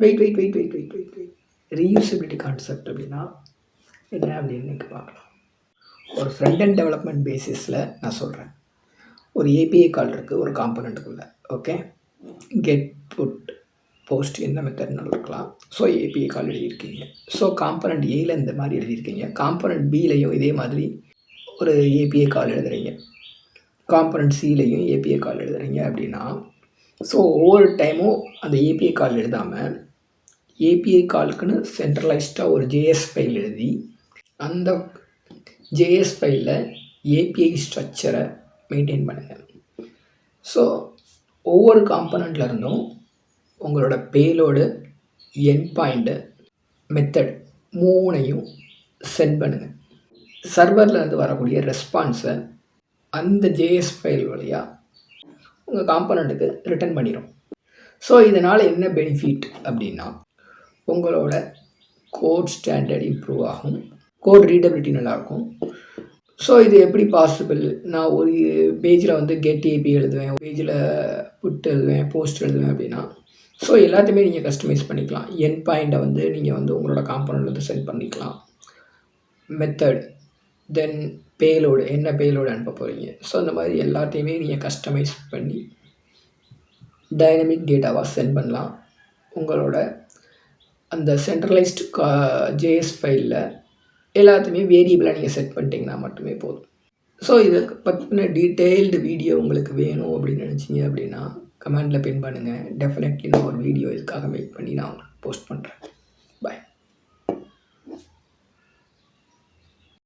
Wait. Reusability concept அப்படின்னா என்ன அப்படின்னு இன்னைக்கு பார்க்கலாம். ஒரு ஃப்ரண்ட் அண்ட் டெவலப்மெண்ட் பேசிஸில் நான் சொல்கிறேன். ஒரு ஏபிஐ கால் இருக்குது ஒரு காம்பனண்ட்டுக்குள்ளே. ஓகே, கெட் புட் போஸ்ட் இந்த மெத்தட்னால இருக்கலாம். ஸோ ஏபிஐ கால் எழுதியிருக்கீங்க. ஸோ காம்பனண்ட் ஏல இந்த மாதிரி எழுதியிருக்கீங்க. காம்பனண்ட் பிலையும் இதே மாதிரி ஒரு ஏபிஐ கால் எழுதுறீங்க. காம்பனண்ட் சிலையும் ஏபிஐ கால் எழுதுறீங்க அப்படின்னா, ஸோ ஒவ்வொரு டைமும் அந்த ஏபிஐ கால் எழுதாமல் ஏபிஐ காலுக்குன்னு சென்ட்ரலைஸ்டாக ஒரு ஜேஎஸ் ஃபைல் எழுதி அந்த ஜேஎஸ் ஃபைலில் ஏபிஐ ஸ்ட்ரக்சரை மெயின்டைன் பண்ணுங்கள். ஸோ ஒவ்வொரு காம்பனண்ட்டில் இருந்தும் உங்களோட பேலோடு, எண்ட் பாயிண்ட்டு, மெத்தட் மூணையும் சென்ட் பண்ணுங்கள். சர்வர்லேருந்து வரக்கூடிய ரெஸ்பான்ஸை அந்த ஜேஎஸ் ஃபைல் வழியாக உங்கள் காம்பனண்ட்டுக்கு ரிட்டர்ன் பண்ணிடும். ஸோ இதனால் என்ன பெனிஃபிட் அப்படின்னா, உங்களோட கோட் ஸ்டாண்டர்ட் இம்ப்ரூவ் ஆகும், கோட் ரீடபிலிட்டி நல்லாயிருக்கும். ஸோ இது எப்படி பாசிபிள்? நான் ஒரு பேஜில் வந்து கெட் ஏபி எழுதுவேன், பேஜில் புட் எழுதுவேன், போஸ்ட் எழுதுவேன் அப்படின்னா, ஸோ எல்லாத்தையுமே நீங்கள் கஸ்டமைஸ் பண்ணிக்கலாம். எண்ட் பாயிண்ட்டை வந்து நீங்கள் வந்து உங்களோட காம்பனண்ட் வந்து சென்ட் பண்ணிக்கலாம். மெத்தட், தென் பேலோடு, என்ன பேலோடு அனுப்ப போகிறீங்க. ஸோ அந்த மாதிரி எல்லாத்தையுமே நீங்கள் கஸ்டமைஸ் பண்ணி டைனமிக் டேட்டாவாக சென்ட் பண்ணலாம். உங்களோட அந்த சென்ட்ரலைஸ்டு ஜேஎஸ் ஃபைலில் எல்லாத்தையுமே வேரியபிளாக நீங்கள் செட் பண்ணிட்டீங்கன்னா மட்டுமே போதும். ஸோ இதை பற்றின டீட்டெயில்டு வீடியோ உங்களுக்கு வேணும் அப்படின்னு நினச்சிங்க அப்படின்னா கமெண்டில் பின் பண்ணுங்கள். டெஃபினெட்லி நான் ஒரு வீடியோ இதுக்காக மேக் பண்ணி நான் உங்களுக்கு போஸ்ட் பண்ணுறேன்.